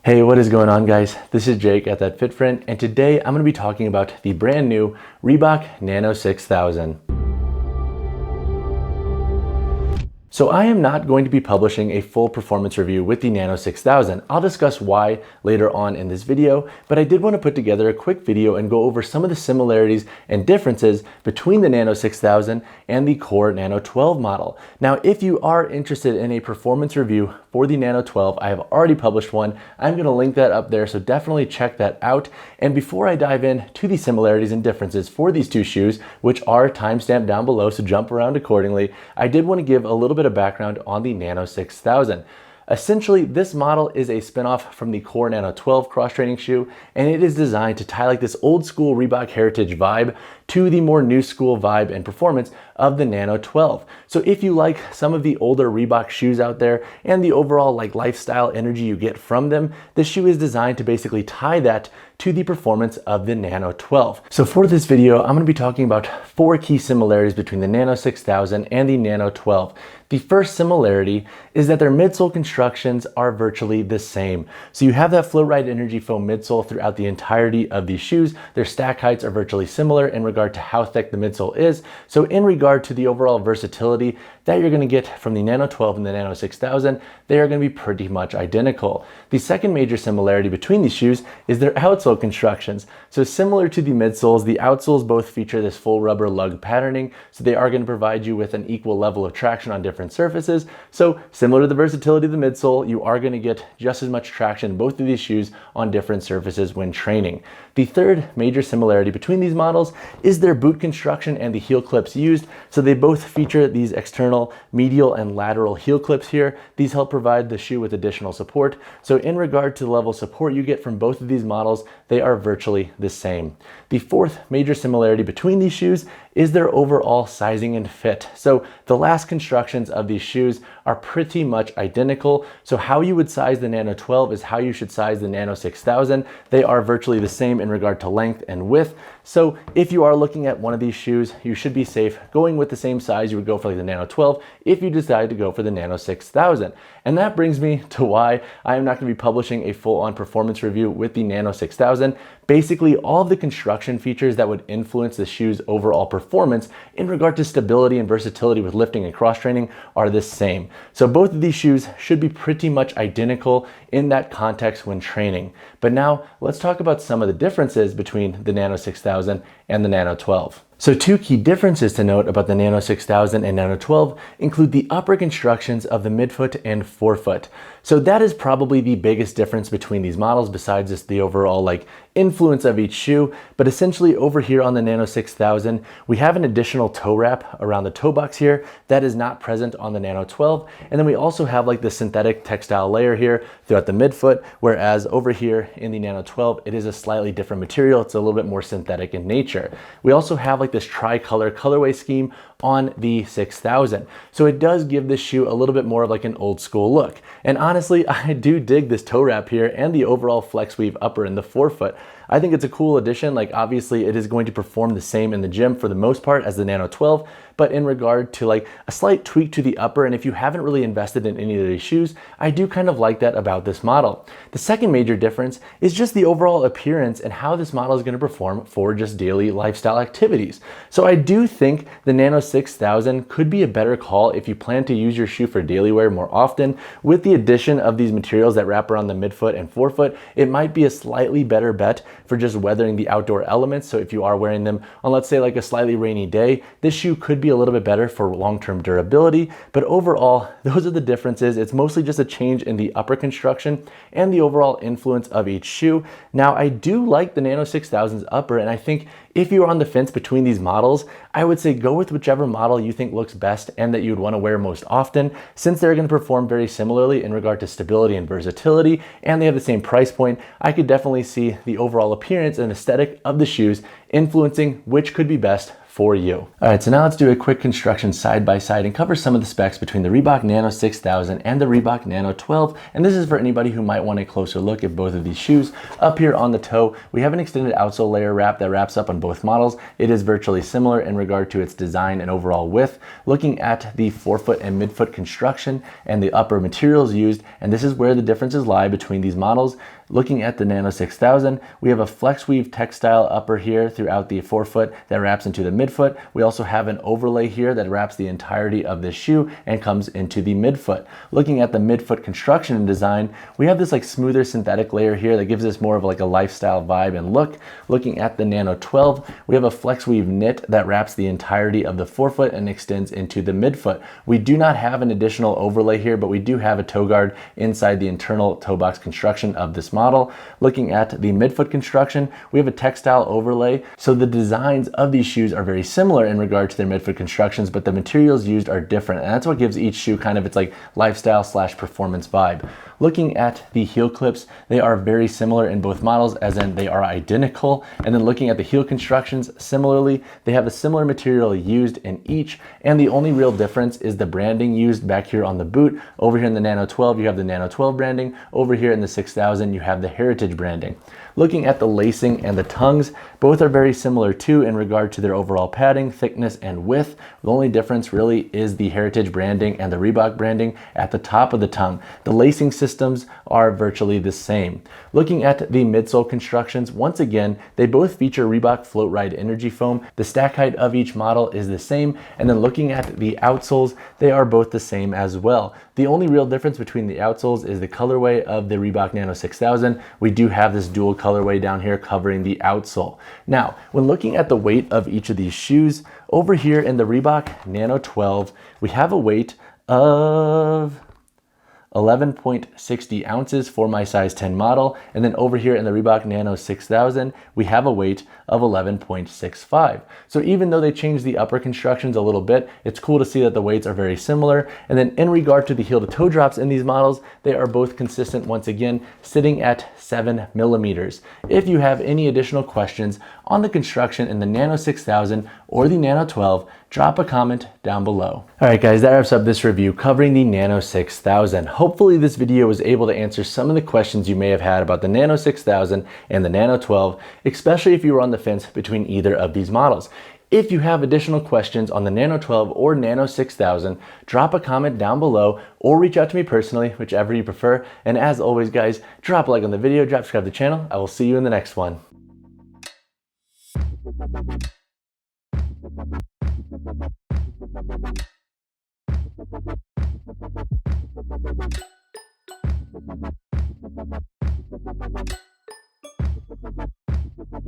Hey, what is going on, guys? This is Jake at That Fit Friend, and today I'm going to be talking about the brand new Reebok Nano 6000. So I am not going to be publishing a full performance review with the Nano 6000. I'll discuss why later on in this video, but I did want to put together a quick video and go over some of the similarities and differences between the Nano 6000 and the core Nano 12 model. Now, if you are interested in a performance review for the Nano 12, I have already published one. I'm going to link that up there, so definitely check that out. And before I dive in to the similarities and differences for these two shoes, which are timestamped down below, so jump around accordingly, I did want to give a little bit of background on the Nano 6000. Essentially, this model is a spinoff from the core Nano 12 cross-training shoe, and it is designed to tie like this old school Reebok Heritage vibe to the more new school vibe and performance of the Nano 12. So if you like some of the older Reebok shoes out there and the overall like lifestyle energy you get from them, this shoe is designed to basically tie that to the performance of the Nano 12. So for this video, I'm going to be talking about 4 key similarities between the Nano 6000 and the Nano 12. The first similarity is that their midsole constructions are virtually the same. So you have that Flow Ride Energy Foam midsole throughout the entirety of these shoes. Their stack heights are virtually similar in regard to how thick the midsole is. So in regard to the overall versatility that you're going to get from the Nano 12 and the Nano 6000, they are going to be pretty much identical. The second major similarity between these shoes is their outsole constructions. So similar to the midsoles, the outsoles both feature this full rubber lug patterning, so they are going to provide you with an equal level of traction on different surfaces. So similar to the versatility of the midsole, you are going to get just as much traction in both of these shoes on different surfaces when training. The third major similarity between these models is their boot construction and the heel clips used. So they both feature these external medial and lateral heel clips here. These help provide the shoe with additional support. So in regard to the level of support you get from both of these models, they are virtually the same. The fourth major similarity between these shoes is their overall sizing and fit. So the last constructions of these shoes are pretty much identical. So how you would size the Nano 12 is how you should size the Nano 6000. They are virtually the same in regard to length and width. So if you are looking at one of these shoes, you should be safe going with the same size you would go for like the Nano 12 if you decide to go for the Nano 6000. And that brings me to why I am not going to be publishing a full-on performance review with the Nano 6000. Basically, all of the construction features that would influence the shoe's overall performance in regard to stability and versatility with lifting and cross-training are the same. So both of these shoes should be pretty much identical in that context when training. But now let's talk about some of the differences between the Nano 6000 and the Nano 12. So 2 key differences to note about the Nano 6000 and Nano 12 include the upper constructions of the midfoot and forefoot. So that is probably the biggest difference between these models, besides just the overall like influence of each shoe. But essentially over here on the Nano 6000, we have an additional toe wrap around the toe box here that is not present on the Nano 12. And then we also have like the synthetic textile layer here throughout the midfoot, whereas over here in the Nano 12, it is a slightly different material. It's a little bit more synthetic in nature. We also have like this tri-color colorway scheme on the 6000. So it does give this shoe a little bit more of like an old school look. And honestly, I do dig this toe wrap here and the overall flex weave upper in the forefoot. I think it's a cool addition. Like obviously it is going to perform the same in the gym for the most part as the Nano 12, but in regard to like a slight tweak to the upper, and if you haven't really invested in any of these shoes, I do kind of like that about this model. The second major difference is just the overall appearance and how this model is going to perform for just daily lifestyle activities. So I do think the Nano 6000 could be a better call if you plan to use your shoe for daily wear more often. With the addition of these materials that wrap around the midfoot and forefoot, it might be a slightly better bet for just weathering the outdoor elements. So if you are wearing them on, let's say, like a slightly rainy day, this shoe could be a little bit better for long-term durability. But overall, those are the differences. It's mostly just a change in the upper construction and the overall influence of each shoe. Now, I do like the Nano 6000's upper, and I think if you're on the fence between these models, I would say go with whichever model you think looks best and that you would want to wear most often, since they're going to perform very similarly in regard to stability and versatility, and they have the same price point. I could definitely see the overall appearance and aesthetic of the shoes influencing which could be best for you. All right, so now let's do a quick construction side by side and cover some of the specs between the Reebok Nano 6000 and the Reebok Nano 12. And this is for anybody who might want a closer look at both of these shoes. Up here on the toe, we have an extended outsole layer wrap that wraps up on both models. It is virtually similar in regard to its design and overall width. Looking at the forefoot and midfoot construction and the upper materials used, and this is where the differences lie between these models. Looking at the Nano 6000, we have a flex weave textile upper here throughout the forefoot that wraps into the midfoot. We also have an overlay here that wraps the entirety of this shoe and comes into the midfoot. Looking at the midfoot construction and design, we have this like smoother synthetic layer here that gives us more of like a lifestyle vibe and look. Looking at the Nano 12, we have a flex weave knit that wraps the entirety of the forefoot and extends into the midfoot. We do not have an additional overlay here, but we do have a toe guard inside the internal toe box construction of this model. Looking at the midfoot construction, we have a textile overlay. So the designs of these shoes are very similar in regard to their midfoot constructions, but the materials used are different. And that's what gives each shoe kind of its like lifestyle / performance vibe. Looking at the heel clips, they are very similar in both models, as in they are identical. And then looking at the heel constructions, similarly, they have a similar material used in each. And the only real difference is the branding used back here on the boot. Over here in the Nano 12, you have the Nano 12 branding. Over here in the 6000, you have the Heritage branding. Looking at the lacing and the tongues, both are very similar too in regard to their overall padding, thickness, and width. The only difference really is the Heritage branding and the Reebok branding at the top of the tongue. The lacing systems are virtually the same. Looking at the midsole constructions, once again, they both feature Reebok Float Ride Energy Foam. The stack height of each model is the same. And then looking at the outsoles, they are both the same as well. The only real difference between the outsoles is the colorway of the Reebok Nano 6000. We do have this dual colorway down here covering the outsole. Now, when looking at the weight of each of these shoes, over here in the Reebok Nano 12, we have a weight of 11.60 ounces for my size 10 model. And then over here in the Reebok Nano 6000, we have a weight of 11.65. So even though they changed the upper constructions a little bit, it's cool to see that the weights are very similar. And then in regard to the heel to toe drops in these models, they are both consistent once again, sitting at 7 millimeters. If you have any additional questions on the construction in the Nano 6000 or the Nano 12, drop a comment down below. All right guys, that wraps up this review covering the Nano 6000. Hopefully this video was able to answer some of the questions you may have had about the Nano 6000 and the Nano 12, especially if you were on the fence between either of these models. If you have additional questions on the Nano 12 or Nano 6000, drop a comment down below or reach out to me personally, whichever you prefer. And as always guys, drop a like on the video, subscribe to the channel. I will see you in the next one.